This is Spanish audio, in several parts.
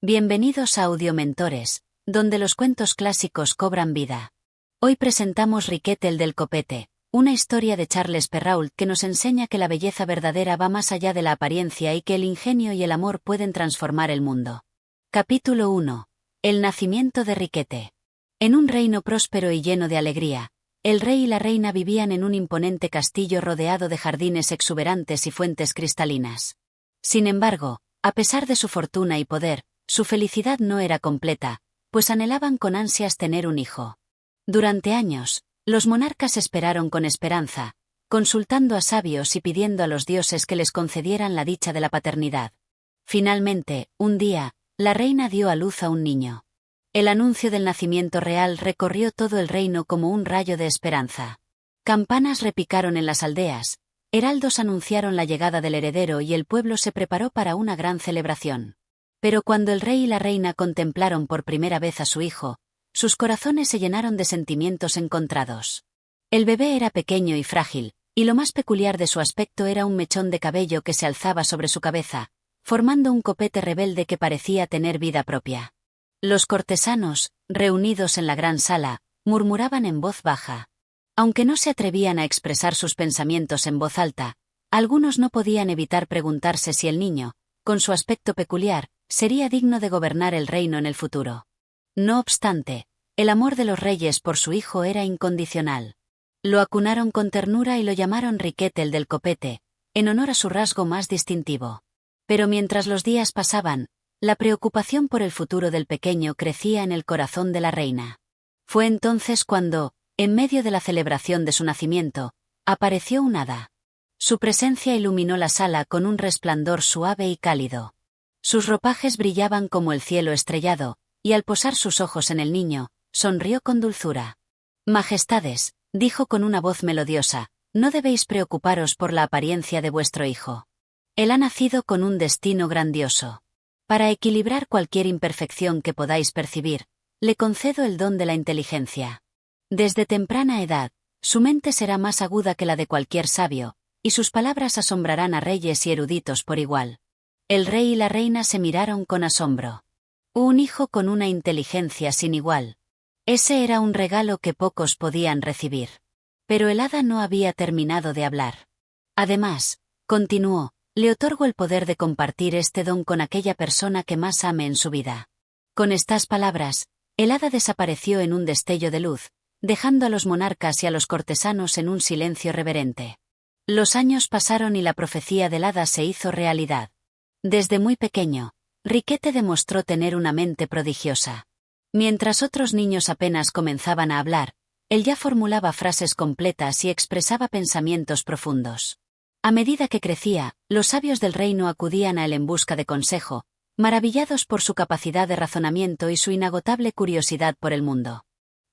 Bienvenidos a Audiomentores, donde los cuentos clásicos cobran vida. Hoy presentamos Riquet el del copete, una historia de Charles Perrault que nos enseña que la belleza verdadera va más allá de la apariencia y que el ingenio y el amor pueden transformar el mundo. Capítulo 1. El nacimiento de Riquete. En un reino próspero y lleno de alegría, el rey y la reina vivían en un imponente castillo rodeado de jardines exuberantes y fuentes cristalinas. Sin embargo, a pesar de su fortuna y poder, su felicidad no era completa, pues anhelaban con ansias tener un hijo. Durante años, los monarcas esperaron con esperanza, consultando a sabios y pidiendo a los dioses que les concedieran la dicha de la paternidad. Finalmente, un día, la reina dio a luz a un niño. El anuncio del nacimiento real recorrió todo el reino como un rayo de esperanza. Campanas repicaron en las aldeas, heraldos anunciaron la llegada del heredero y el pueblo se preparó para una gran celebración. Pero cuando el rey y la reina contemplaron por primera vez a su hijo, sus corazones se llenaron de sentimientos encontrados. El bebé era pequeño y frágil, y lo más peculiar de su aspecto era un mechón de cabello que se alzaba sobre su cabeza, formando un copete rebelde que parecía tener vida propia. Los cortesanos, reunidos en la gran sala, murmuraban en voz baja. Aunque no se atrevían a expresar sus pensamientos en voz alta, algunos no podían evitar preguntarse si el niño, con su aspecto peculiar, sería digno de gobernar el reino en el futuro. No obstante, el amor de los reyes por su hijo era incondicional. Lo acunaron con ternura y lo llamaron Riquet el del copete, en honor a su rasgo más distintivo. Pero mientras los días pasaban, la preocupación por el futuro del pequeño crecía en el corazón de la reina. Fue entonces cuando, en medio de la celebración de su nacimiento, apareció un hada. Su presencia iluminó la sala con un resplandor suave y cálido. Sus ropajes brillaban como el cielo estrellado, y al posar sus ojos en el niño, sonrió con dulzura. «Majestades», dijo con una voz melodiosa, «no debéis preocuparos por la apariencia de vuestro hijo. Él ha nacido con un destino grandioso. Para equilibrar cualquier imperfección que podáis percibir, le concedo el don de la inteligencia. Desde temprana edad, su mente será más aguda que la de cualquier sabio, y sus palabras asombrarán a reyes y eruditos por igual». El rey y la reina se miraron con asombro. Un hijo con una inteligencia sin igual. Ese era un regalo que pocos podían recibir. Pero el hada no había terminado de hablar. Además, continuó, le otorgo el poder de compartir este don con aquella persona que más ame en su vida. Con estas palabras, el hada desapareció en un destello de luz, dejando a los monarcas y a los cortesanos en un silencio reverente. Los años pasaron y la profecía del hada se hizo realidad. Desde muy pequeño, Riquete demostró tener una mente prodigiosa. Mientras otros niños apenas comenzaban a hablar, él ya formulaba frases completas y expresaba pensamientos profundos. A medida que crecía, los sabios del reino acudían a él en busca de consejo, maravillados por su capacidad de razonamiento y su inagotable curiosidad por el mundo.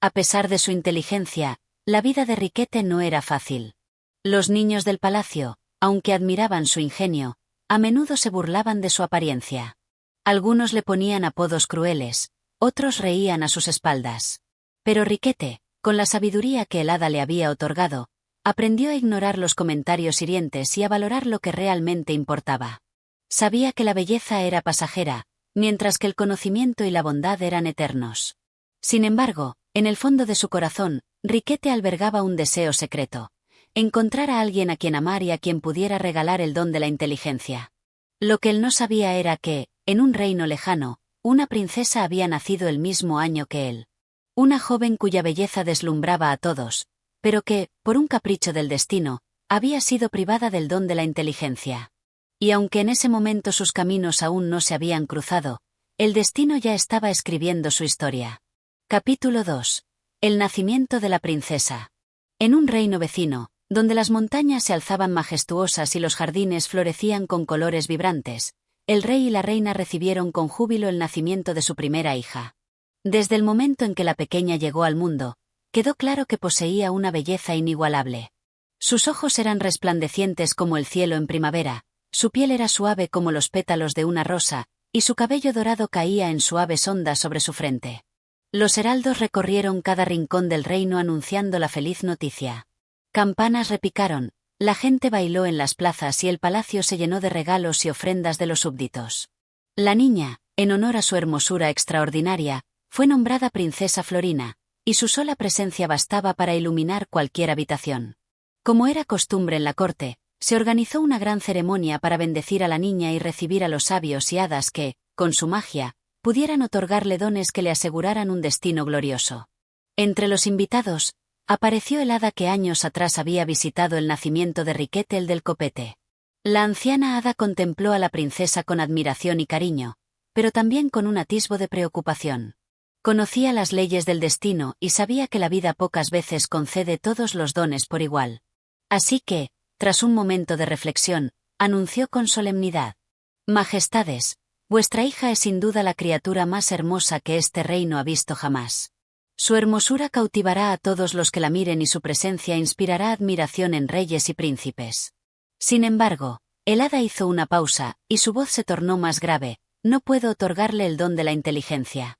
A pesar de su inteligencia, la vida de Riquete no era fácil. Los niños del palacio, aunque admiraban su ingenio, a menudo se burlaban de su apariencia. Algunos le ponían apodos crueles, otros reían a sus espaldas. Pero Riquete, con la sabiduría que el hada le había otorgado, aprendió a ignorar los comentarios hirientes y a valorar lo que realmente importaba. Sabía que la belleza era pasajera, mientras que el conocimiento y la bondad eran eternos. Sin embargo, en el fondo de su corazón, Riquete albergaba un deseo secreto: encontrar a alguien a quien amar y a quien pudiera regalar el don de la inteligencia. Lo que él no sabía era que, en un reino lejano, una princesa había nacido el mismo año que él. Una joven cuya belleza deslumbraba a todos, pero que, por un capricho del destino, había sido privada del don de la inteligencia. Y aunque en ese momento sus caminos aún no se habían cruzado, el destino ya estaba escribiendo su historia. Capítulo 2. El nacimiento de la princesa. En un reino vecino, donde las montañas se alzaban majestuosas y los jardines florecían con colores vibrantes, el rey y la reina recibieron con júbilo el nacimiento de su primera hija. Desde el momento en que la pequeña llegó al mundo, quedó claro que poseía una belleza inigualable. Sus ojos eran resplandecientes como el cielo en primavera, su piel era suave como los pétalos de una rosa, y su cabello dorado caía en suaves ondas sobre su frente. Los heraldos recorrieron cada rincón del reino anunciando la feliz noticia. Campanas repicaron, la gente bailó en las plazas y el palacio se llenó de regalos y ofrendas de los súbditos. La niña, en honor a su hermosura extraordinaria, fue nombrada princesa Florina, y su sola presencia bastaba para iluminar cualquier habitación. Como era costumbre en la corte, se organizó una gran ceremonia para bendecir a la niña y recibir a los sabios y hadas que, con su magia, pudieran otorgarle dones que le aseguraran un destino glorioso. Entre los invitados, apareció el hada que años atrás había visitado el nacimiento de Riquete el del Copete. La anciana hada contempló a la princesa con admiración y cariño, pero también con un atisbo de preocupación. Conocía las leyes del destino y sabía que la vida pocas veces concede todos los dones por igual. Así que, tras un momento de reflexión, anunció con solemnidad: «Majestades, vuestra hija es sin duda la criatura más hermosa que este reino ha visto jamás. Su hermosura cautivará a todos los que la miren y su presencia inspirará admiración en reyes y príncipes». Sin embargo, el hada hizo una pausa, y su voz se tornó más grave: «No puedo otorgarle el don de la inteligencia».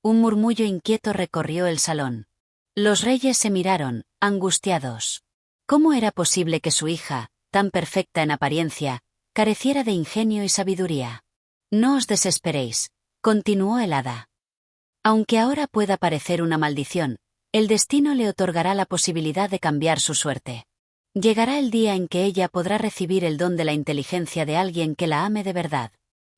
Un murmullo inquieto recorrió el salón. Los reyes se miraron, angustiados. ¿Cómo era posible que su hija, tan perfecta en apariencia, careciera de ingenio y sabiduría? «No os desesperéis», continuó el hada. «Aunque ahora pueda parecer una maldición, el destino le otorgará la posibilidad de cambiar su suerte. Llegará el día en que ella podrá recibir el don de la inteligencia de alguien que la ame de verdad.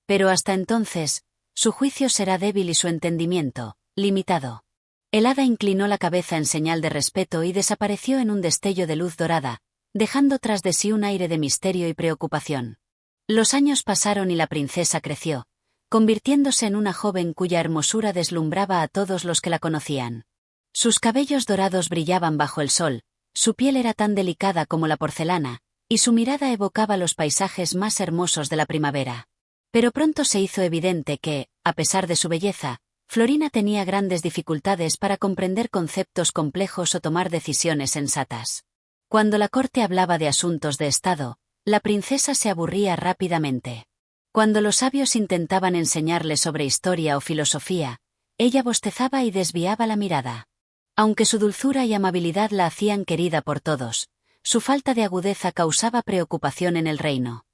Pero hasta entonces, su juicio será débil y su entendimiento, limitado». El hada inclinó la cabeza en señal de respeto y desapareció en un destello de luz dorada, dejando tras de sí un aire de misterio y preocupación. Los años pasaron y la princesa creció, convirtiéndose en una joven cuya hermosura deslumbraba a todos los que la conocían. Sus cabellos dorados brillaban bajo el sol, su piel era tan delicada como la porcelana, y su mirada evocaba los paisajes más hermosos de la primavera. Pero pronto se hizo evidente que, a pesar de su belleza, Florina tenía grandes dificultades para comprender conceptos complejos o tomar decisiones sensatas. Cuando la corte hablaba de asuntos de estado, la princesa se aburría rápidamente. Cuando los sabios intentaban enseñarle sobre historia o filosofía, ella bostezaba y desviaba la mirada. Aunque su dulzura y amabilidad la hacían querida por todos, su falta de agudeza causaba preocupación en el reino.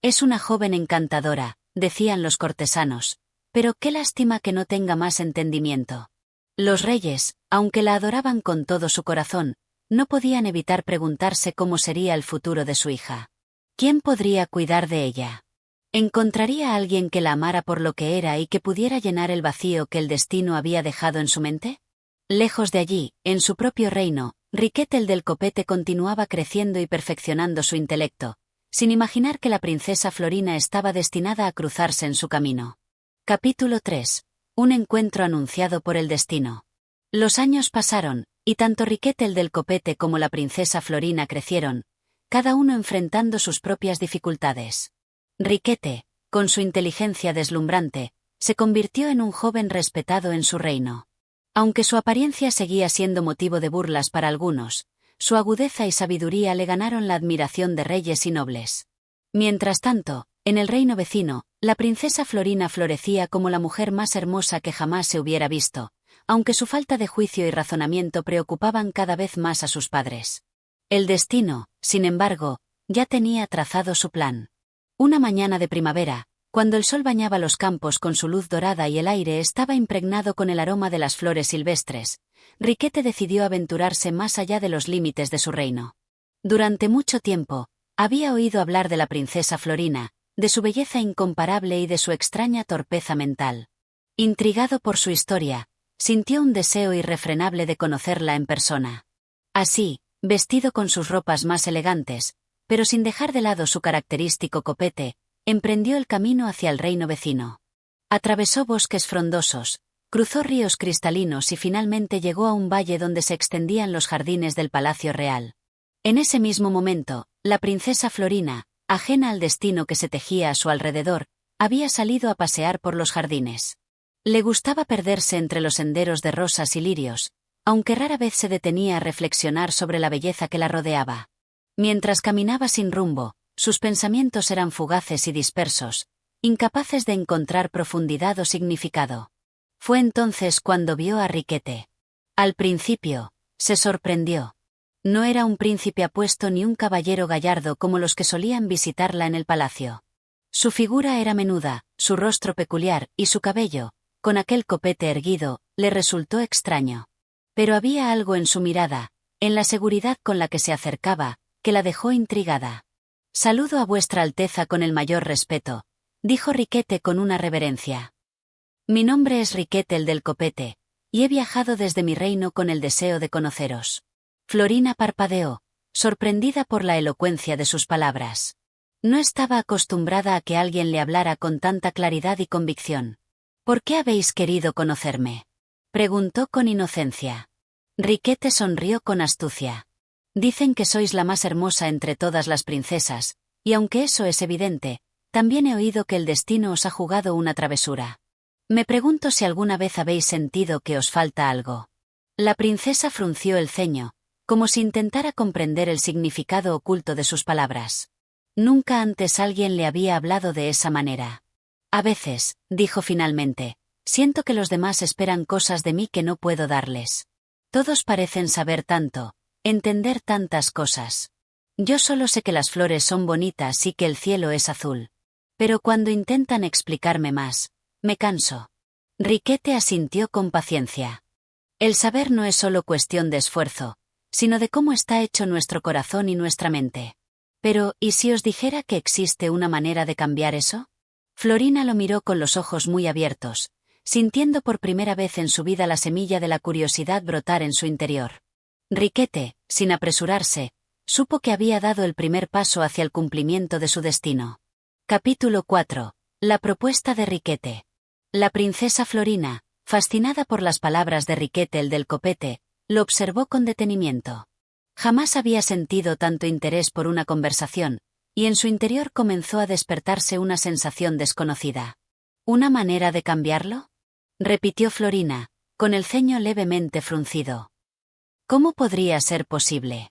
«Es una joven encantadora», decían los cortesanos, «pero qué lástima que no tenga más entendimiento». Los reyes, aunque la adoraban con todo su corazón, no podían evitar preguntarse cómo sería el futuro de su hija. ¿Quién podría cuidar de ella? ¿Encontraría a alguien que la amara por lo que era y que pudiera llenar el vacío que el destino había dejado en su mente? Lejos de allí, en su propio reino, Riquete el del Copete continuaba creciendo y perfeccionando su intelecto, sin imaginar que la princesa Florina estaba destinada a cruzarse en su camino. Capítulo 3. Un encuentro anunciado por el destino. Los años pasaron, y tanto Riquete el del Copete como la princesa Florina crecieron, cada uno enfrentando sus propias dificultades. Riquete, con su inteligencia deslumbrante, se convirtió en un joven respetado en su reino. Aunque su apariencia seguía siendo motivo de burlas para algunos, su agudeza y sabiduría le ganaron la admiración de reyes y nobles. Mientras tanto, en el reino vecino, la princesa Florina florecía como la mujer más hermosa que jamás se hubiera visto, aunque su falta de juicio y razonamiento preocupaban cada vez más a sus padres. El destino, sin embargo, ya tenía trazado su plan. Una mañana de primavera, cuando el sol bañaba los campos con su luz dorada y el aire estaba impregnado con el aroma de las flores silvestres, Riquete decidió aventurarse más allá de los límites de su reino. Durante mucho tiempo, había oído hablar de la princesa Florina, de su belleza incomparable y de su extraña torpeza mental. Intrigado por su historia, sintió un deseo irrefrenable de conocerla en persona. Así, vestido con sus ropas más elegantes, pero sin dejar de lado su característico copete, emprendió el camino hacia el reino vecino. Atravesó bosques frondosos, cruzó ríos cristalinos y finalmente llegó a un valle donde se extendían los jardines del Palacio Real. En ese mismo momento, la princesa Florina, ajena al destino que se tejía a su alrededor, había salido a pasear por los jardines. Le gustaba perderse entre los senderos de rosas y lirios, aunque rara vez se detenía a reflexionar sobre la belleza que la rodeaba. Mientras caminaba sin rumbo, sus pensamientos eran fugaces y dispersos, incapaces de encontrar profundidad o significado. Fue entonces cuando vio a Riquete. Al principio, se sorprendió. No era un príncipe apuesto ni un caballero gallardo como los que solían visitarla en el palacio. Su figura era menuda, su rostro peculiar y su cabello, con aquel copete erguido, le resultó extraño. Pero había algo en su mirada, en la seguridad con la que se acercaba, que la dejó intrigada. «Saludo a vuestra Alteza con el mayor respeto», dijo Riquete con una reverencia. «Mi nombre es Riquete el del copete, y he viajado desde mi reino con el deseo de conoceros». Florina parpadeó, sorprendida por la elocuencia de sus palabras. No estaba acostumbrada a que alguien le hablara con tanta claridad y convicción. «¿Por qué habéis querido conocerme?», preguntó con inocencia. Riquete sonrió con astucia. «Dicen que sois la más hermosa entre todas las princesas, y aunque eso es evidente, también he oído que el destino os ha jugado una travesura. Me pregunto si alguna vez habéis sentido que os falta algo». La princesa frunció el ceño, como si intentara comprender el significado oculto de sus palabras. Nunca antes alguien le había hablado de esa manera. «A veces», dijo finalmente, «siento que los demás esperan cosas de mí que no puedo darles. Todos parecen saber tanto, entender tantas cosas. Yo solo sé que las flores son bonitas y que el cielo es azul. Pero cuando intentan explicarme más, me canso». Riquete asintió con paciencia. «El saber no es solo cuestión de esfuerzo, sino de cómo está hecho nuestro corazón y nuestra mente. Pero, ¿y si os dijera que existe una manera de cambiar eso?». Florina lo miró con los ojos muy abiertos, sintiendo por primera vez en su vida la semilla de la curiosidad brotar en su interior. Riquete, sin apresurarse, supo que había dado el primer paso hacia el cumplimiento de su destino. Capítulo 4. La propuesta de Riquete. La princesa Florina, fascinada por las palabras de Riquete el del copete, lo observó con detenimiento. Jamás había sentido tanto interés por una conversación, y en su interior comenzó a despertarse una sensación desconocida. «¿Una manera de cambiarlo?», repitió Florina, con el ceño levemente fruncido. «¿Cómo podría ser posible?».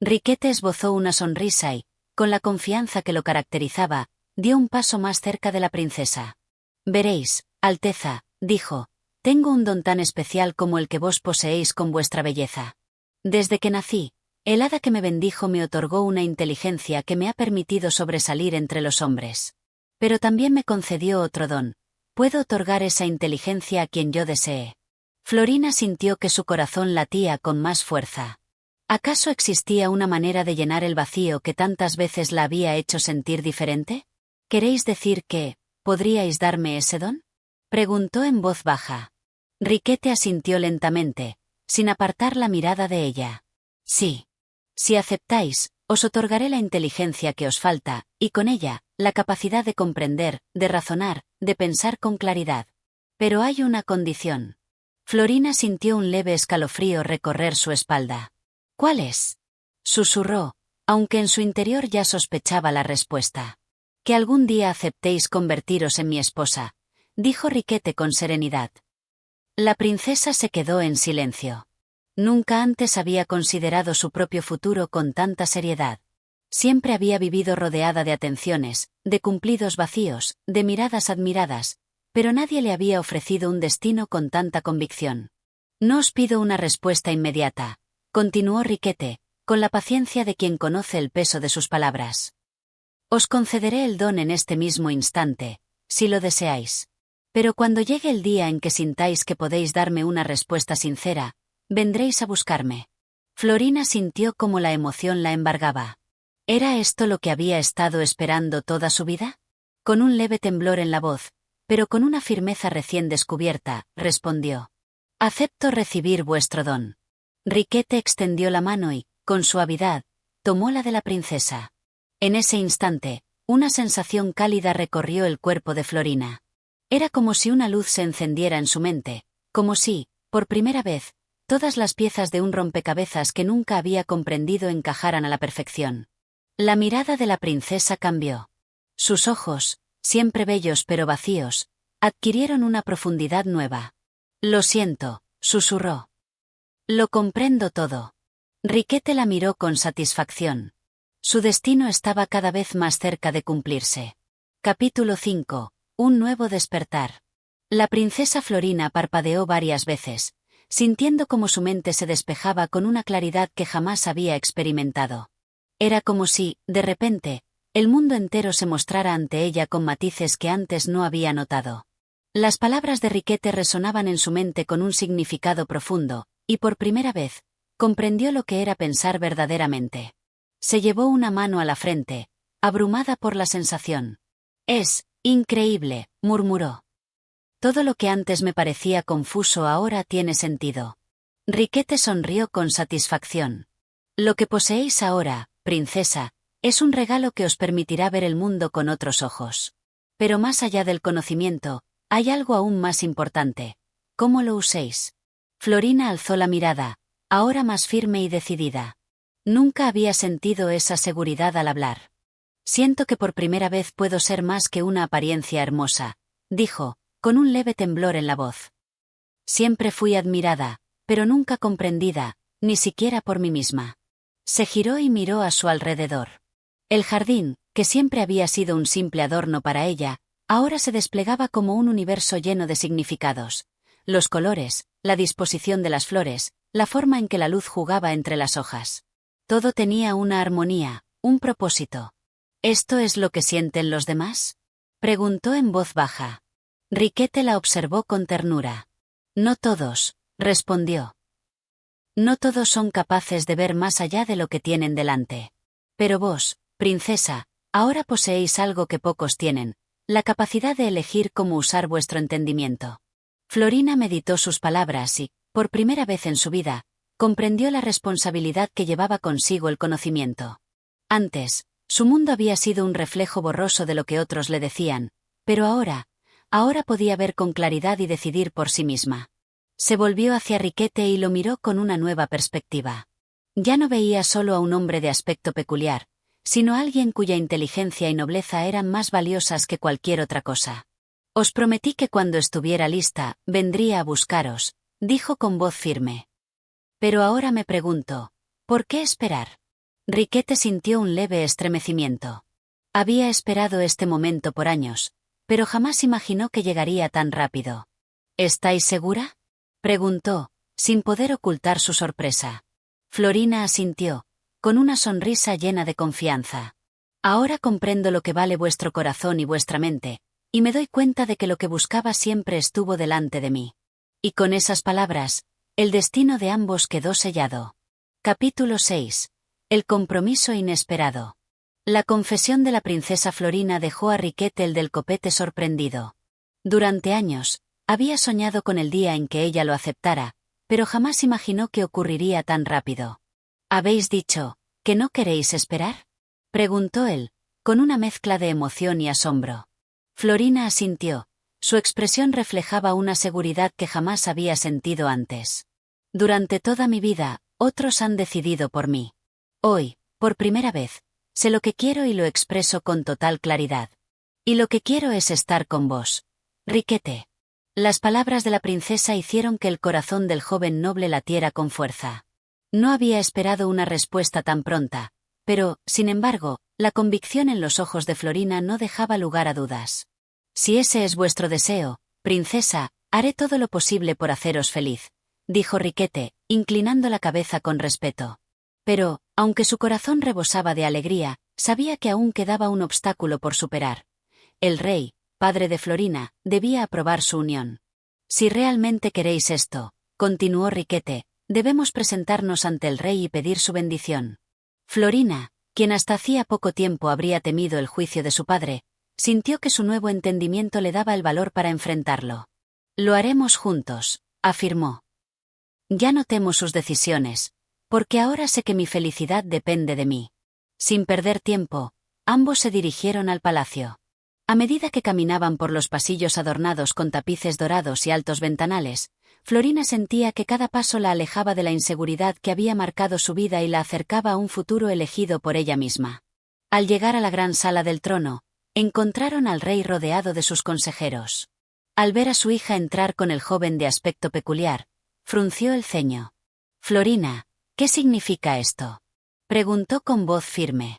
Riquete esbozó una sonrisa y, con la confianza que lo caracterizaba, dio un paso más cerca de la princesa. «Veréis, Alteza», dijo, «tengo un don tan especial como el que vos poseéis con vuestra belleza. Desde que nací, el hada que me bendijo me otorgó una inteligencia que me ha permitido sobresalir entre los hombres. Pero también me concedió otro don. Puedo otorgar esa inteligencia a quien yo desee». Florina sintió que su corazón latía con más fuerza. ¿Acaso existía una manera de llenar el vacío que tantas veces la había hecho sentir diferente? «¿Queréis decir que podríais darme ese don?», preguntó en voz baja. Riquete asintió lentamente, sin apartar la mirada de ella. «Sí. Si aceptáis, os otorgaré la inteligencia que os falta, y con ella, la capacidad de comprender, de razonar, de pensar con claridad. Pero hay una condición». Florina sintió un leve escalofrío recorrer su espalda. «¿Cuál es?», susurró, aunque en su interior ya sospechaba la respuesta. «Que algún día aceptéis convertiros en mi esposa», dijo Riquete con serenidad. La princesa se quedó en silencio. Nunca antes había considerado su propio futuro con tanta seriedad. Siempre había vivido rodeada de atenciones, de cumplidos vacíos, de miradas admiradas, pero nadie le había ofrecido un destino con tanta convicción. «No os pido una respuesta inmediata», continuó Riquete, con la paciencia de quien conoce el peso de sus palabras. «Os concederé el don en este mismo instante, si lo deseáis. Pero cuando llegue el día en que sintáis que podéis darme una respuesta sincera, vendréis a buscarme». Florina sintió como la emoción la embargaba. ¿Era esto lo que había estado esperando toda su vida? Con un leve temblor en la voz, pero con una firmeza recién descubierta, respondió: «Acepto recibir vuestro don». Riquete extendió la mano y, con suavidad, tomó la de la princesa. En ese instante, una sensación cálida recorrió el cuerpo de Florina. Era como si una luz se encendiera en su mente, como si, por primera vez, todas las piezas de un rompecabezas que nunca había comprendido encajaran a la perfección. La mirada de la princesa cambió. Sus ojos, siempre bellos pero vacíos, adquirieron una profundidad nueva. «Lo siento», susurró. «Lo comprendo todo». Riquete la miró con satisfacción. Su destino estaba cada vez más cerca de cumplirse. Capítulo 5. Un nuevo despertar. La princesa Florina parpadeó varias veces, sintiendo como su mente se despejaba con una claridad que jamás había experimentado. Era como si, de repente, El mundo entero se mostrara ante ella con matices que antes no había notado. Las palabras de Riquete resonaban en su mente con un significado profundo, y por primera vez, comprendió lo que era pensar verdaderamente. Se llevó una mano a la frente, abrumada por la sensación. «Es increíble», murmuró. «Todo lo que antes me parecía confuso ahora tiene sentido». Riquete sonrió con satisfacción. «Lo que poseéis ahora, princesa, es un regalo que os permitirá ver el mundo con otros ojos. Pero más allá del conocimiento, hay algo aún más importante: cómo lo uséis». Florina alzó la mirada, ahora más firme y decidida. Nunca había sentido esa seguridad al hablar. «Siento que por primera vez puedo ser más que una apariencia hermosa», dijo, con un leve temblor en la voz. «Siempre fui admirada, pero nunca comprendida, ni siquiera por mí misma». Se giró y miró a su alrededor. El jardín, que siempre había sido un simple adorno para ella, ahora se desplegaba como un universo lleno de significados. Los colores, la disposición de las flores, la forma en que la luz jugaba entre las hojas. Todo tenía una armonía, un propósito. «¿Esto es lo que sienten los demás?», preguntó en voz baja. Riquete la observó con ternura. «No todos», respondió. «No todos son capaces de ver más allá de lo que tienen delante. Pero vos, princesa, ahora poseéis algo que pocos tienen: la capacidad de elegir cómo usar vuestro entendimiento». Florina meditó sus palabras y, por primera vez en su vida, comprendió la responsabilidad que llevaba consigo el conocimiento. Antes, su mundo había sido un reflejo borroso de lo que otros le decían, pero ahora podía ver con claridad y decidir por sí misma. Se volvió hacia Riquete y lo miró con una nueva perspectiva. Ya no veía solo a un hombre de aspecto peculiar, sino a alguien cuya inteligencia y nobleza eran más valiosas que cualquier otra cosa. «Os prometí que cuando estuviera lista, vendría a buscaros», dijo con voz firme. «Pero ahora me pregunto, ¿por qué esperar?». Riquete sintió un leve estremecimiento. Había esperado este momento por años, pero jamás imaginó que llegaría tan rápido. «¿Estáis segura?», preguntó, sin poder ocultar su sorpresa. Florina asintió, con una sonrisa llena de confianza. «Ahora comprendo lo que vale vuestro corazón y vuestra mente, y me doy cuenta de que lo que buscaba siempre estuvo delante de mí». Y con esas palabras, el destino de ambos quedó sellado. Capítulo 6. El compromiso inesperado. La confesión de la princesa Florina dejó a Riquete el del copete sorprendido. Durante años, había soñado con el día en que ella lo aceptara, pero jamás imaginó que ocurriría tan rápido. «¿Habéis dicho que no queréis esperar?», preguntó él, con una mezcla de emoción y asombro. Florina asintió. Su expresión reflejaba una seguridad que jamás había sentido antes. «Durante toda mi vida, otros han decidido por mí. Hoy, por primera vez, sé lo que quiero y lo expreso con total claridad. Y lo que quiero es estar con vos, Riquete». Las palabras de la princesa hicieron que el corazón del joven noble latiera con fuerza. No había esperado una respuesta tan pronta, pero, sin embargo, la convicción en los ojos de Florina no dejaba lugar a dudas. «Si ese es vuestro deseo, princesa, haré todo lo posible por haceros feliz», dijo Riquete, inclinando la cabeza con respeto. Pero, aunque su corazón rebosaba de alegría, sabía que aún quedaba un obstáculo por superar. El rey, padre de Florina, debía aprobar su unión. «Si realmente queréis esto», continuó Riquete, «debemos presentarnos ante el rey y pedir su bendición». Florina, quien hasta hacía poco tiempo habría temido el juicio de su padre, sintió que su nuevo entendimiento le daba el valor para enfrentarlo. «Lo haremos juntos», afirmó. «Ya no temo sus decisiones, porque ahora sé que mi felicidad depende de mí». Sin perder tiempo, ambos se dirigieron al palacio. A medida que caminaban por los pasillos adornados con tapices dorados y altos ventanales, Florina sentía que cada paso la alejaba de la inseguridad que había marcado su vida y la acercaba a un futuro elegido por ella misma. Al llegar a la gran sala del trono, encontraron al rey rodeado de sus consejeros. Al ver a su hija entrar con el joven de aspecto peculiar, frunció el ceño. «Florina, ¿qué significa esto?», preguntó con voz firme.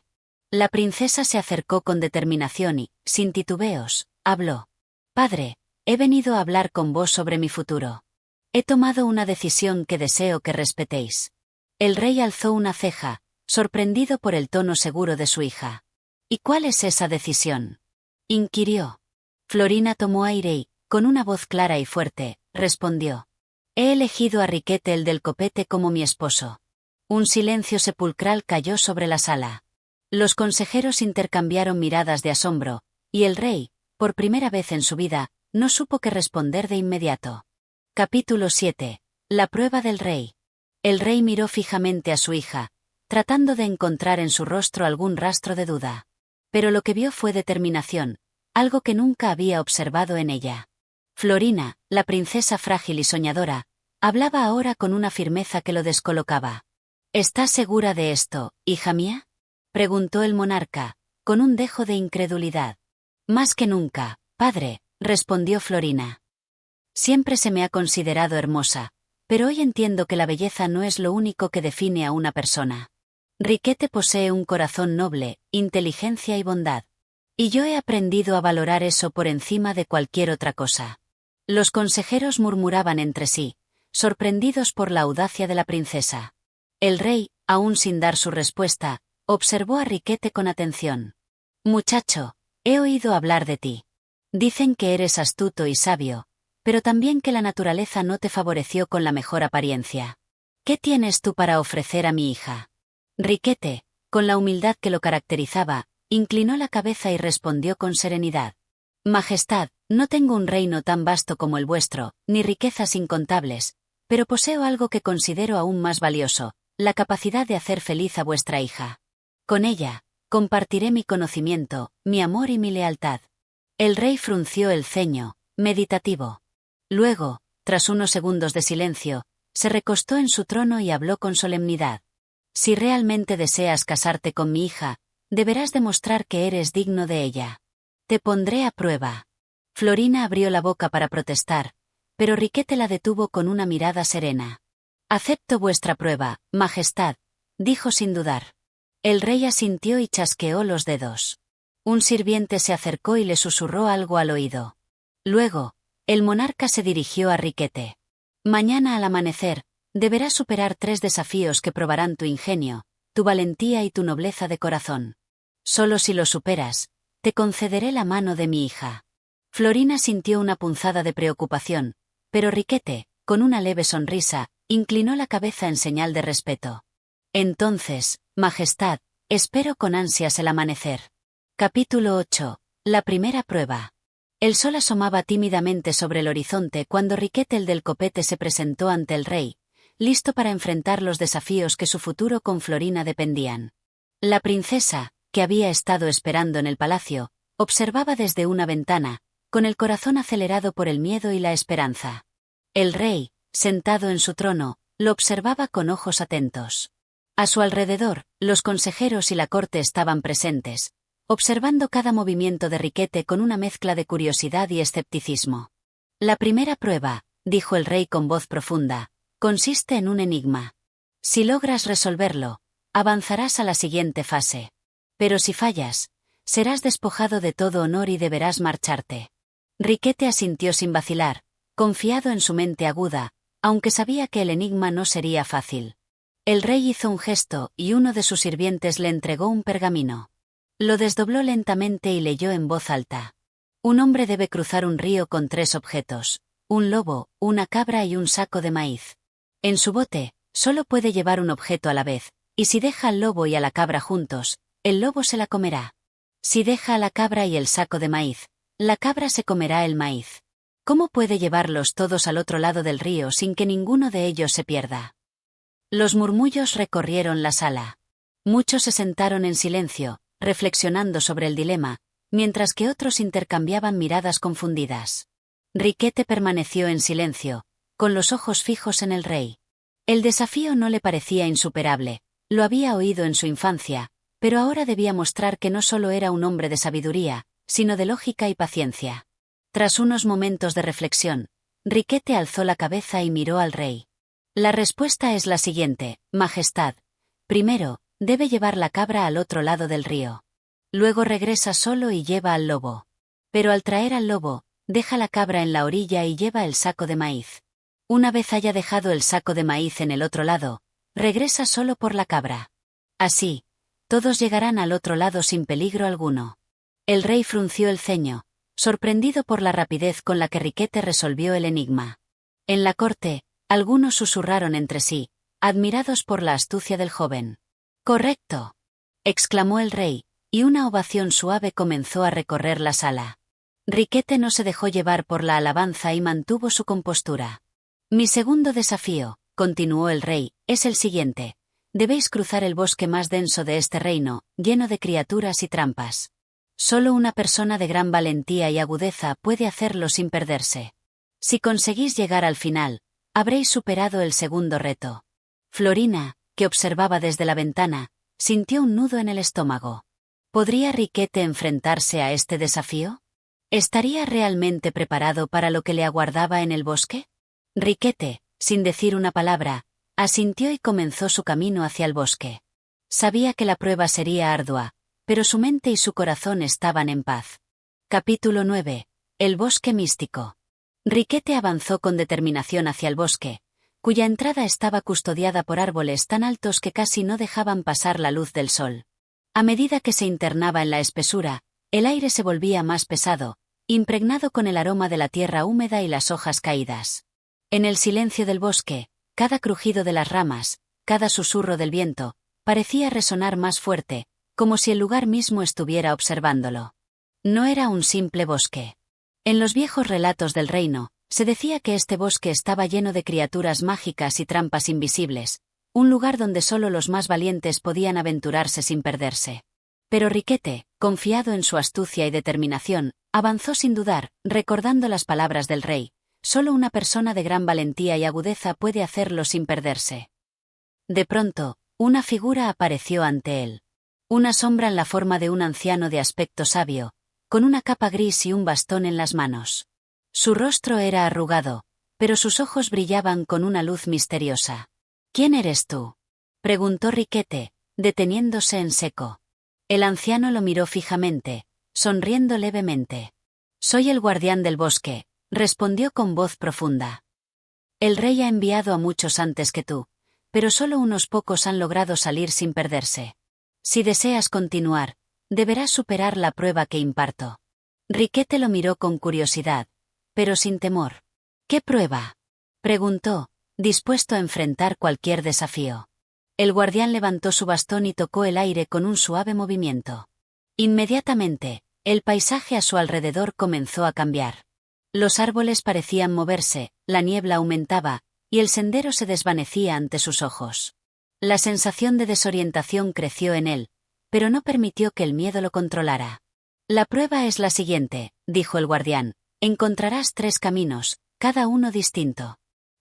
La princesa se acercó con determinación y, sin titubeos, habló. «Padre, he venido a hablar con vos sobre mi futuro. He tomado una decisión que deseo que respetéis». El rey alzó una ceja, sorprendido por el tono seguro de su hija. ¿Y cuál es esa decisión?, inquirió. Florina tomó aire y, con una voz clara y fuerte, respondió: He elegido a Riquete el del copete como mi esposo. Un silencio sepulcral cayó sobre la sala. Los consejeros intercambiaron miradas de asombro, y el rey, por primera vez en su vida, no supo qué responder de inmediato. Capítulo 7. La prueba del rey. El rey miró fijamente a su hija, tratando de encontrar en su rostro algún rastro de duda. Pero lo que vio fue determinación, algo que nunca había observado en ella. Florina, la princesa frágil y soñadora, hablaba ahora con una firmeza que lo descolocaba. ¿Estás segura de esto, hija mía?, preguntó el monarca, con un dejo de incredulidad. Más que nunca, padre, respondió Florina. Siempre se me ha considerado hermosa, pero hoy entiendo que la belleza no es lo único que define a una persona. Riquete posee un corazón noble, inteligencia y bondad. Y yo he aprendido a valorar eso por encima de cualquier otra cosa. Los consejeros murmuraban entre sí, sorprendidos por la audacia de la princesa. El rey, aún sin dar su respuesta, observó a Riquete con atención. Muchacho, he oído hablar de ti. Dicen que eres astuto y sabio, pero también que la naturaleza no te favoreció con la mejor apariencia. ¿Qué tienes tú para ofrecer a mi hija? Riquete, con la humildad que lo caracterizaba, inclinó la cabeza y respondió con serenidad. Majestad, no tengo un reino tan vasto como el vuestro, ni riquezas incontables, pero poseo algo que considero aún más valioso, la capacidad de hacer feliz a vuestra hija. Con ella, compartiré mi conocimiento, mi amor y mi lealtad. El rey frunció el ceño, meditativo. Luego, tras unos segundos de silencio, se recostó en su trono y habló con solemnidad. Si realmente deseas casarte con mi hija, deberás demostrar que eres digno de ella. Te pondré a prueba. Florina abrió la boca para protestar, pero Riquete la detuvo con una mirada serena. Acepto vuestra prueba, Majestad, dijo sin dudar. El rey asintió y chasqueó los dedos. Un sirviente se acercó y le susurró algo al oído. Luego, el monarca se dirigió a Riquete. Mañana al amanecer, deberás superar 3 desafíos que probarán tu ingenio, tu valentía y tu nobleza de corazón. Solo si lo superas, te concederé la mano de mi hija. Florina sintió una punzada de preocupación, pero Riquete, con una leve sonrisa, inclinó la cabeza en señal de respeto. Entonces, Majestad, espero con ansias el amanecer. Capítulo 8. La primera prueba. El sol asomaba tímidamente sobre el horizonte cuando Riquete el del copete se presentó ante el rey, listo para enfrentar los desafíos que su futuro con Florina dependían. La princesa, que había estado esperando en el palacio, observaba desde una ventana, con el corazón acelerado por el miedo y la esperanza. El rey, sentado en su trono, lo observaba con ojos atentos. A su alrededor, los consejeros y la corte estaban presentes, observando cada movimiento de Riquete con una mezcla de curiosidad y escepticismo. La primera prueba, dijo el rey con voz profunda, consiste en un enigma. Si logras resolverlo, avanzarás a la siguiente fase. Pero si fallas, serás despojado de todo honor y deberás marcharte. Riquete asintió sin vacilar, confiado en su mente aguda, aunque sabía que el enigma no sería fácil. El rey hizo un gesto y uno de sus sirvientes le entregó un pergamino. Lo desdobló lentamente y leyó en voz alta. Un hombre debe cruzar un río con 3 objetos, un lobo, una cabra y un saco de maíz. En su bote, solo puede llevar un objeto a la vez, y si deja al lobo y a la cabra juntos, el lobo se la comerá. Si deja a la cabra y el saco de maíz, la cabra se comerá el maíz. ¿Cómo puede llevarlos todos al otro lado del río sin que ninguno de ellos se pierda? Los murmullos recorrieron la sala. Muchos se sentaron en silencio, reflexionando sobre el dilema, mientras que otros intercambiaban miradas confundidas. Riquete permaneció en silencio, con los ojos fijos en el rey. El desafío no le parecía insuperable, lo había oído en su infancia, pero ahora debía mostrar que no solo era un hombre de sabiduría, sino de lógica y paciencia. Tras unos momentos de reflexión, Riquete alzó la cabeza y miró al rey. La respuesta es la siguiente, Majestad. Primero, debe llevar la cabra al otro lado del río. Luego regresa solo y lleva al lobo. Pero al traer al lobo, deja la cabra en la orilla y lleva el saco de maíz. Una vez haya dejado el saco de maíz en el otro lado, regresa solo por la cabra. Así, Todos llegarán al otro lado sin peligro alguno. El rey frunció el ceño, sorprendido por la rapidez con la que Riquete resolvió el enigma. En la corte, algunos susurraron entre sí, admirados por la astucia del joven. «¡Correcto!», exclamó el rey, y una ovación suave comenzó a recorrer la sala. Riquete no se dejó llevar por la alabanza y mantuvo su compostura. «Mi segundo desafío», continuó el rey, «es el siguiente. Debéis cruzar el bosque más denso de este reino, lleno de criaturas y trampas. Solo una persona de gran valentía y agudeza puede hacerlo sin perderse. Si conseguís llegar al final, habréis superado el segundo reto». Florina, que observaba desde la ventana, sintió un nudo en el estómago. ¿Podría Riquete enfrentarse a este desafío? ¿Estaría realmente preparado para lo que le aguardaba en el bosque? Riquete, sin decir una palabra, asintió y comenzó su camino hacia el bosque. Sabía que la prueba sería ardua, pero su mente y su corazón estaban en paz. Capítulo 9. El bosque místico. Riquete avanzó con determinación hacia el bosque, cuya entrada estaba custodiada por árboles tan altos que casi no dejaban pasar la luz del sol. A medida que se internaba en la espesura, el aire se volvía más pesado, impregnado con el aroma de la tierra húmeda y las hojas caídas. En el silencio del bosque, cada crujido de las ramas, cada susurro del viento, parecía resonar más fuerte, como si el lugar mismo estuviera observándolo. No era un simple bosque. En los viejos relatos del reino, se decía que este bosque estaba lleno de criaturas mágicas y trampas invisibles, un lugar donde solo los más valientes podían aventurarse sin perderse. Pero Riquete, confiado en su astucia y determinación, avanzó sin dudar, recordando las palabras del rey: «Solo una persona de gran valentía y agudeza puede hacerlo sin perderse». De pronto, una figura apareció ante él. Una sombra en la forma de un anciano de aspecto sabio, con una capa gris y un bastón en las manos. Su rostro era arrugado, pero sus ojos brillaban con una luz misteriosa. «¿Quién eres tú?», preguntó Riquete, deteniéndose en seco. El anciano lo miró fijamente, sonriendo levemente. «Soy el guardián del bosque», respondió con voz profunda. «El rey ha enviado a muchos antes que tú, pero solo unos pocos han logrado salir sin perderse. Si deseas continuar, deberás superar la prueba que imparto». Riquete lo miró con curiosidad, pero sin temor. «¿Qué prueba?», preguntó, dispuesto a enfrentar cualquier desafío. El guardián levantó su bastón y tocó el aire con un suave movimiento. Inmediatamente, el paisaje a su alrededor comenzó a cambiar. Los árboles parecían moverse, la niebla aumentaba, y el sendero se desvanecía ante sus ojos. La sensación de desorientación creció en él, pero no permitió que el miedo lo controlara. «La prueba es la siguiente», dijo el guardián. «Encontrarás 3 caminos, cada uno distinto.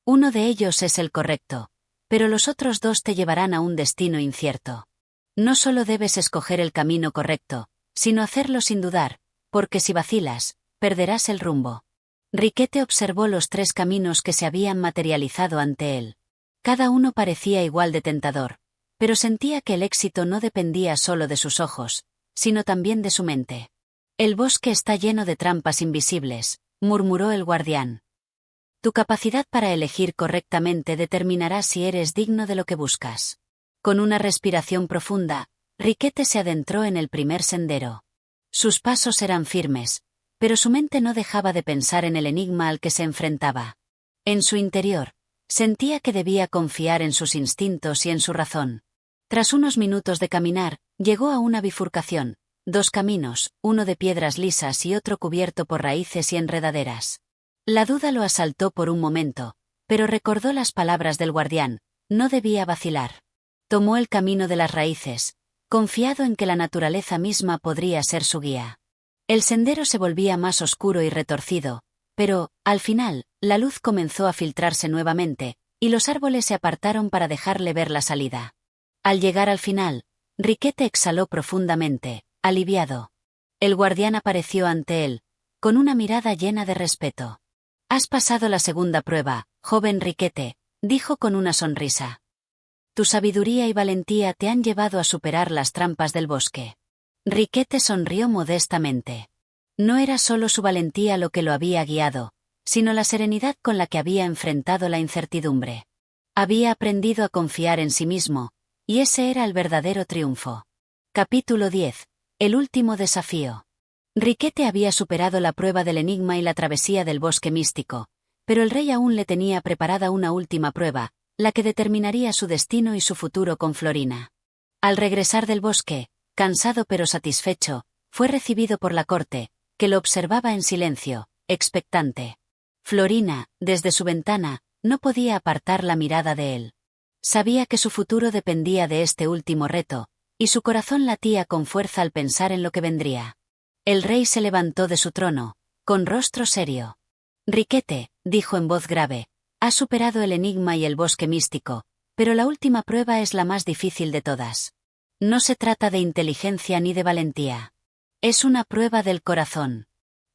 Uno de ellos es el correcto, pero los otros 2 te llevarán a un destino incierto. No solo debes escoger el camino correcto, sino hacerlo sin dudar, porque si vacilas, perderás el rumbo». Riquete observó los 3 caminos que se habían materializado ante él. Cada uno parecía igual de tentador, pero sentía que el éxito no dependía solo de sus ojos, sino también de su mente. «El bosque está lleno de trampas invisibles», murmuró el guardián. «Tu capacidad para elegir correctamente determinará si eres digno de lo que buscas». Con una respiración profunda, Riquete se adentró en el primer sendero. Sus pasos eran firmes, pero su mente no dejaba de pensar en el enigma al que se enfrentaba. En su interior, sentía que debía confiar en sus instintos y en su razón. Tras unos minutos de caminar, llegó a una bifurcación: 2 caminos, uno de piedras lisas y otro cubierto por raíces y enredaderas. La duda lo asaltó por un momento, pero recordó las palabras del guardián: no debía vacilar. Tomó el camino de las raíces, confiado en que la naturaleza misma podría ser su guía. El sendero se volvía más oscuro y retorcido, pero, al final, la luz comenzó a filtrarse nuevamente, y los árboles se apartaron para dejarle ver la salida. Al llegar al final, Riquete exhaló profundamente, aliviado. El guardián apareció ante él, con una mirada llena de respeto. «Has pasado la segunda prueba, joven Riquete», dijo con una sonrisa. «Tu sabiduría y valentía te han llevado a superar las trampas del bosque». Riquete sonrió modestamente. No era solo su valentía lo que lo había guiado, sino la serenidad con la que había enfrentado la incertidumbre. Había aprendido a confiar en sí mismo, y ese era el verdadero triunfo. Capítulo 10. El último desafío. Riquete había superado la prueba del enigma y la travesía del bosque místico, pero el rey aún le tenía preparada una última prueba, la que determinaría su destino y su futuro con Florina. Al regresar del bosque, cansado pero satisfecho, fue recibido por la corte, que lo observaba en silencio, expectante. Florina, desde su ventana, no podía apartar la mirada de él. Sabía que su futuro dependía de este último reto, y su corazón latía con fuerza al pensar en lo que vendría. El rey se levantó de su trono, con rostro serio. Riquete, dijo en voz grave, has superado el enigma y el bosque místico, pero la última prueba es la más difícil de todas. No se trata de inteligencia ni de valentía. Es una prueba del corazón.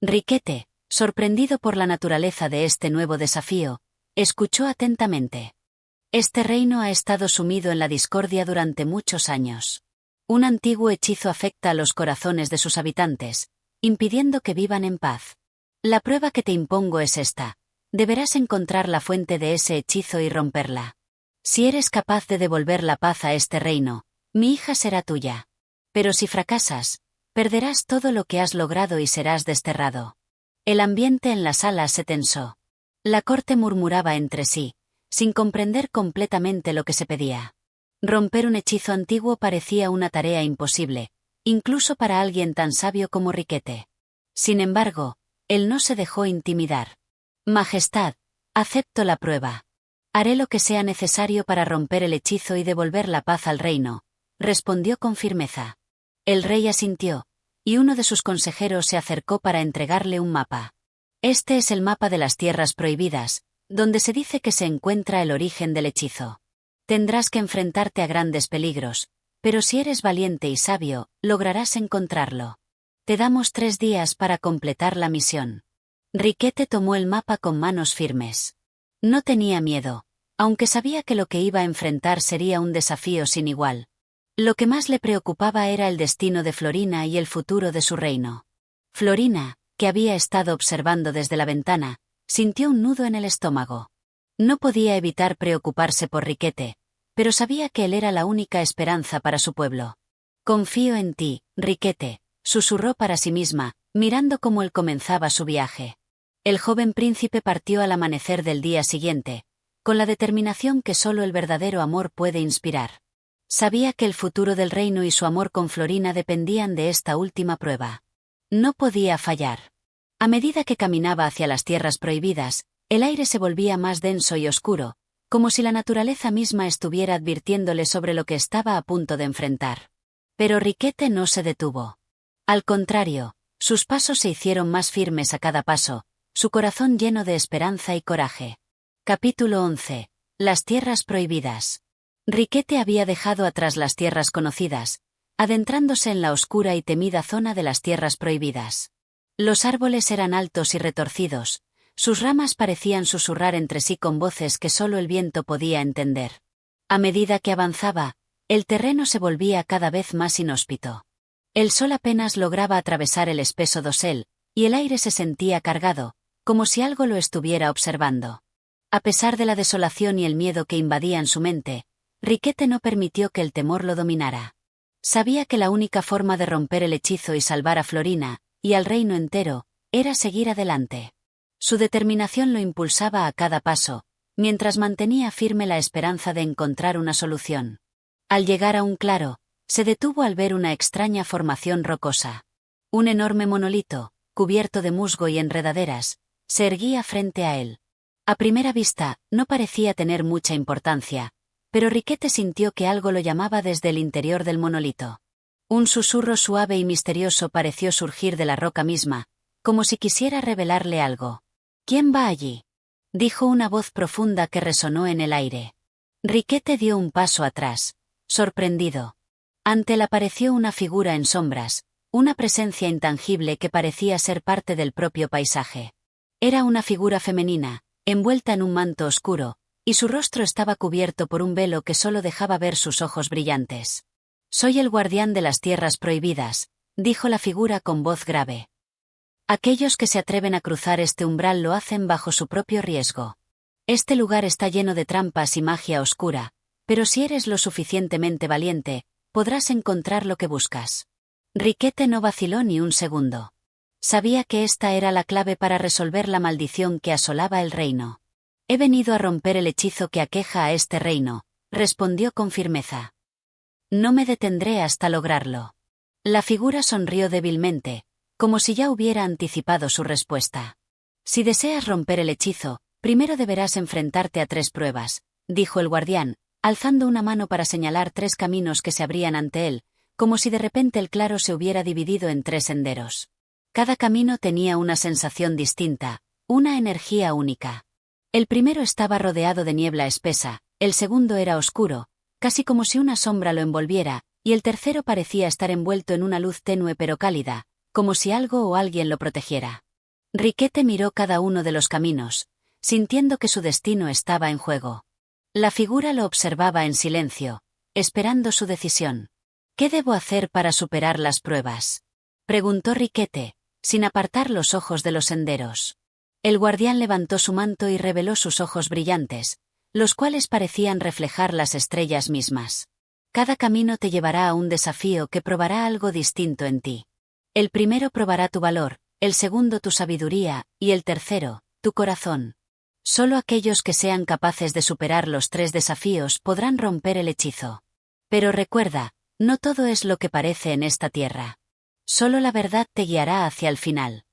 Riquete, sorprendido por la naturaleza de este nuevo desafío, escuchó atentamente. Este reino ha estado sumido en la discordia durante muchos años. Un antiguo hechizo afecta a los corazones de sus habitantes, impidiendo que vivan en paz. La prueba que te impongo es esta. Deberás encontrar la fuente de ese hechizo y romperla. Si eres capaz de devolver la paz a este reino, mi hija será tuya. Pero si fracasas, perderás todo lo que has logrado y serás desterrado. El ambiente en la sala se tensó. La corte murmuraba entre sí, sin comprender completamente lo que se pedía. Romper un hechizo antiguo parecía una tarea imposible, incluso para alguien tan sabio como Riquete. Sin embargo, él no se dejó intimidar. Majestad, acepto la prueba. Haré lo que sea necesario para romper el hechizo y devolver la paz al reino, respondió con firmeza. El rey asintió, y uno de sus consejeros se acercó para entregarle un mapa. Este es el mapa de las tierras prohibidas, donde se dice que se encuentra el origen del hechizo. Tendrás que enfrentarte a grandes peligros, pero si eres valiente y sabio, lograrás encontrarlo. Te damos 3 días para completar la misión. Riquete tomó el mapa con manos firmes. No tenía miedo, aunque sabía que lo que iba a enfrentar sería un desafío sin igual. Lo que más le preocupaba era el destino de Florina y el futuro de su reino. Florina, que había estado observando desde la ventana, sintió un nudo en el estómago. No podía evitar preocuparse por Riquete, pero sabía que él era la única esperanza para su pueblo. Confío en ti, Riquete, susurró para sí misma, mirando cómo él comenzaba su viaje. El joven príncipe partió al amanecer del día siguiente, con la determinación que solo el verdadero amor puede inspirar. Sabía que el futuro del reino y su amor con Florina dependían de esta última prueba. No podía fallar. A medida que caminaba hacia las tierras prohibidas, el aire se volvía más denso y oscuro, como si la naturaleza misma estuviera advirtiéndole sobre lo que estaba a punto de enfrentar. Pero Riquete no se detuvo. Al contrario, sus pasos se hicieron más firmes a cada paso, su corazón lleno de esperanza y coraje. Capítulo 11. Las tierras prohibidas. Riquete había dejado atrás las tierras conocidas, adentrándose en la oscura y temida zona de las tierras prohibidas. Los árboles eran altos y retorcidos, sus ramas parecían susurrar entre sí con voces que solo el viento podía entender. A medida que avanzaba, el terreno se volvía cada vez más inhóspito. El sol apenas lograba atravesar el espeso dosel, y el aire se sentía cargado, como si algo lo estuviera observando. A pesar de la desolación y el miedo que invadían su mente, Riquete no permitió que el temor lo dominara. Sabía que la única forma de romper el hechizo y salvar a Florina, y al reino entero, era seguir adelante. Su determinación lo impulsaba a cada paso, mientras mantenía firme la esperanza de encontrar una solución. Al llegar a un claro, se detuvo al ver una extraña formación rocosa. Un enorme monolito, cubierto de musgo y enredaderas, se erguía frente a él. A primera vista, no parecía tener mucha importancia, pero Riquete sintió que algo lo llamaba desde el interior del monolito. Un susurro suave y misterioso pareció surgir de la roca misma, como si quisiera revelarle algo. ¿Quién va allí?, dijo una voz profunda que resonó en el aire. Riquete dio un paso atrás, sorprendido. Ante él apareció una figura en sombras, una presencia intangible que parecía ser parte del propio paisaje. Era una figura femenina, envuelta en un manto oscuro, y su rostro estaba cubierto por un velo que solo dejaba ver sus ojos brillantes. Soy el guardián de las tierras prohibidas, dijo la figura con voz grave. Aquellos que se atreven a cruzar este umbral lo hacen bajo su propio riesgo. Este lugar está lleno de trampas y magia oscura, pero si eres lo suficientemente valiente, podrás encontrar lo que buscas. Riquete no vaciló ni un segundo. Sabía que esta era la clave para resolver la maldición que asolaba el reino. He venido a romper el hechizo que aqueja a este reino, respondió con firmeza. No me detendré hasta lograrlo. La figura sonrió débilmente, como si ya hubiera anticipado su respuesta. Si deseas romper el hechizo, primero deberás enfrentarte a 3 pruebas, dijo el guardián, alzando una mano para señalar 3 caminos que se abrían ante él, como si de repente el claro se hubiera dividido en 3 senderos. Cada camino tenía una sensación distinta, una energía única. El primero estaba rodeado de niebla espesa, el segundo era oscuro, casi como si una sombra lo envolviera, y el tercero parecía estar envuelto en una luz tenue pero cálida, como si algo o alguien lo protegiera. Riquete miró cada uno de los caminos, sintiendo que su destino estaba en juego. La figura lo observaba en silencio, esperando su decisión. ¿Qué debo hacer para superar las pruebas?, preguntó Riquete, sin apartar los ojos de los senderos. El guardián levantó su manto y reveló sus ojos brillantes, los cuales parecían reflejar las estrellas mismas. Cada camino te llevará a un desafío que probará algo distinto en ti. El primero probará tu valor, el segundo tu sabiduría, y el tercero, tu corazón. Solo aquellos que sean capaces de superar los 3 desafíos podrán romper el hechizo. Pero recuerda, no todo es lo que parece en esta tierra. Solo la verdad te guiará hacia el final.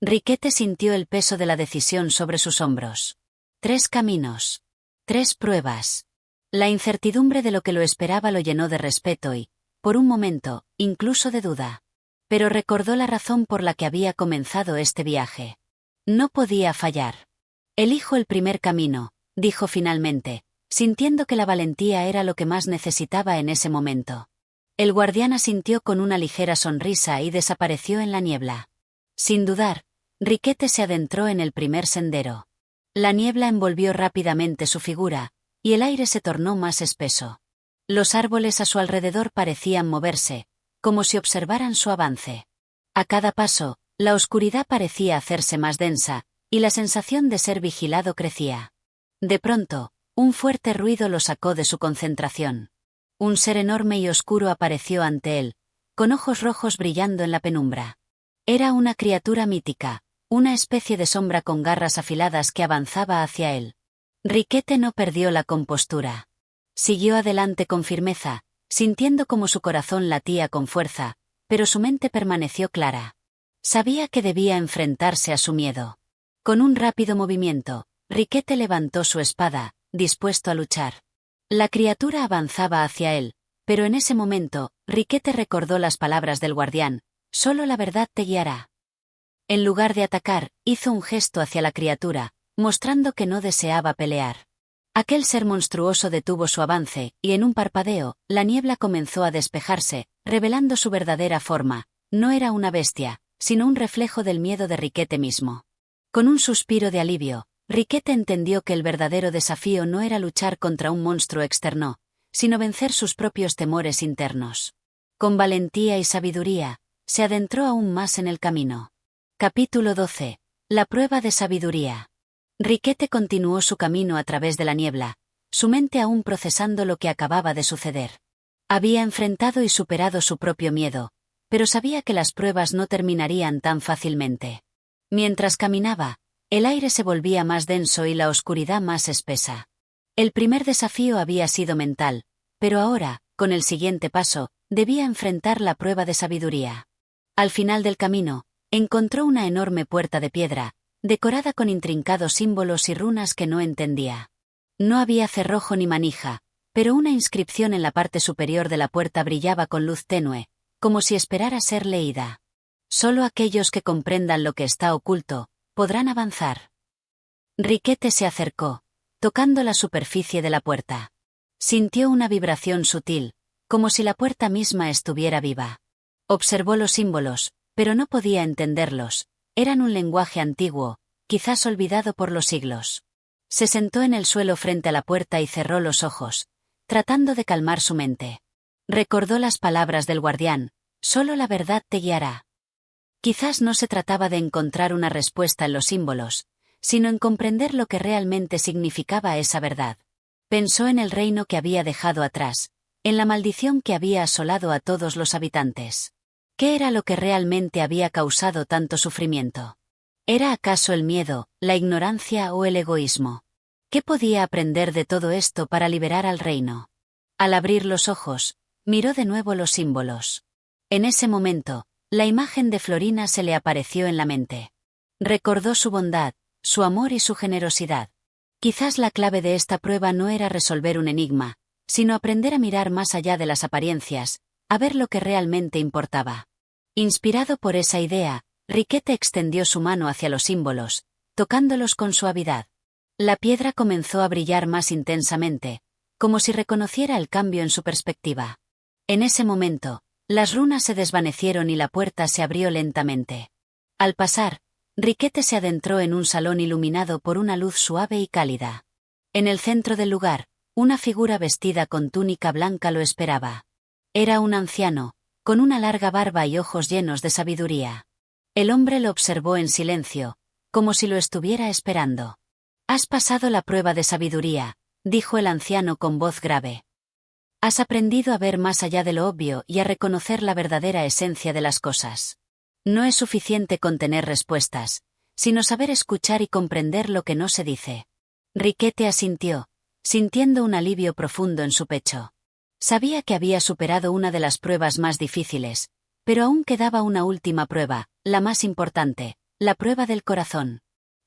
Riquete sintió el peso de la decisión sobre sus hombros. 3 caminos. 3 pruebas. La incertidumbre de lo que lo esperaba lo llenó de respeto y, por un momento, incluso de duda. Pero recordó la razón por la que había comenzado este viaje. No podía fallar. Elijo el primer camino, dijo finalmente, sintiendo que la valentía era lo que más necesitaba en ese momento. El guardián asintió con una ligera sonrisa y desapareció en la niebla. Sin dudar, Riquete se adentró en el primer sendero. La niebla envolvió rápidamente su figura, y el aire se tornó más espeso. Los árboles a su alrededor parecían moverse, como si observaran su avance. A cada paso, la oscuridad parecía hacerse más densa, y la sensación de ser vigilado crecía. De pronto, un fuerte ruido lo sacó de su concentración. Un ser enorme y oscuro apareció ante él, con ojos rojos brillando en la penumbra. Era una criatura mítica, una especie de sombra con garras afiladas que avanzaba hacia él. Riquete no perdió la compostura. Siguió adelante con firmeza, sintiendo como su corazón latía con fuerza, pero su mente permaneció clara. Sabía que debía enfrentarse a su miedo. Con un rápido movimiento, Riquete levantó su espada, dispuesto a luchar. La criatura avanzaba hacia él, pero en ese momento, Riquete recordó las palabras del guardián: solo la verdad te guiará. En lugar de atacar, hizo un gesto hacia la criatura, mostrando que no deseaba pelear. Aquel ser monstruoso detuvo su avance, y en un parpadeo, la niebla comenzó a despejarse, revelando su verdadera forma. No era una bestia, sino un reflejo del miedo de Riquete mismo. Con un suspiro de alivio, Riquete entendió que el verdadero desafío no era luchar contra un monstruo externo, sino vencer sus propios temores internos. Con valentía y sabiduría, se adentró aún más en el camino. Capítulo 12. La prueba de sabiduría. Riquete continuó su camino a través de la niebla, su mente aún procesando lo que acababa de suceder. Había enfrentado y superado su propio miedo, pero sabía que las pruebas no terminarían tan fácilmente. Mientras caminaba, el aire se volvía más denso y la oscuridad más espesa. El primer desafío había sido mental, pero ahora, con el siguiente paso, debía enfrentar la prueba de sabiduría. Al final del camino, encontró una enorme puerta de piedra, decorada con intrincados símbolos y runas que no entendía. No había cerrojo ni manija, pero una inscripción en la parte superior de la puerta brillaba con luz tenue, como si esperara ser leída. Solo aquellos que comprendan lo que está oculto podrán avanzar. Riquete se acercó, tocando la superficie de la puerta. Sintió una vibración sutil, como si la puerta misma estuviera viva. Observó los símbolos, pero no podía entenderlos. Eran un lenguaje antiguo, quizás olvidado por los siglos. Se sentó en el suelo frente a la puerta y cerró los ojos, tratando de calmar su mente. Recordó las palabras del guardián: solo la verdad te guiará. Quizás no se trataba de encontrar una respuesta en los símbolos, sino en comprender lo que realmente significaba esa verdad. Pensó en el reino que había dejado atrás, en la maldición que había asolado a todos los habitantes. ¿Qué era lo que realmente había causado tanto sufrimiento? ¿Era acaso el miedo, la ignorancia o el egoísmo? ¿Qué podía aprender de todo esto para liberar al reino? Al abrir los ojos, miró de nuevo los símbolos. En ese momento, la imagen de Florina se le apareció en la mente. Recordó su bondad, su amor y su generosidad. Quizás la clave de esta prueba no era resolver un enigma, sino aprender a mirar más allá de las apariencias, a ver lo que realmente importaba. Inspirado por esa idea, Riquete extendió su mano hacia los símbolos, tocándolos con suavidad. La piedra comenzó a brillar más intensamente, como si reconociera el cambio en su perspectiva. En ese momento, las runas se desvanecieron y la puerta se abrió lentamente. Al pasar, Riquete se adentró en un salón iluminado por una luz suave y cálida. En el centro del lugar, una figura vestida con túnica blanca lo esperaba. Era un anciano, con una larga barba y ojos llenos de sabiduría. El hombre lo observó en silencio, como si lo estuviera esperando. «Has pasado la prueba de sabiduría», dijo el anciano con voz grave. «Has aprendido a ver más allá de lo obvio y a reconocer la verdadera esencia de las cosas. No es suficiente con tener respuestas, sino saber escuchar y comprender lo que no se dice». Riquete asintió, sintiendo un alivio profundo en su pecho. Sabía que había superado una de las pruebas más difíciles, pero aún quedaba una última prueba, la más importante, la prueba del corazón.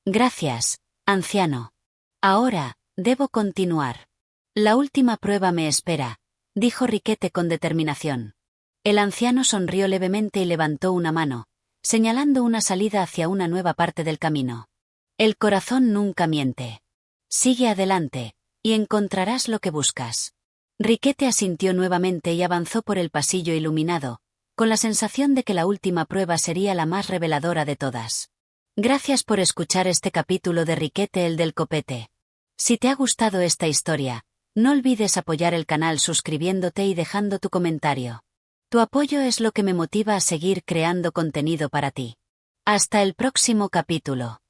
«Gracias, anciano. Ahora, debo continuar. La última prueba me espera», dijo Riquete con determinación. El anciano sonrió levemente y levantó una mano, señalando una salida hacia una nueva parte del camino. «El corazón nunca miente. Sigue adelante, y encontrarás lo que buscas». Riquete asintió nuevamente y avanzó por el pasillo iluminado, con la sensación de que la última prueba sería la más reveladora de todas. Gracias por escuchar este capítulo de Riquete el del Copete. Si te ha gustado esta historia, no olvides apoyar el canal suscribiéndote y dejando tu comentario. Tu apoyo es lo que me motiva a seguir creando contenido para ti. Hasta el próximo capítulo.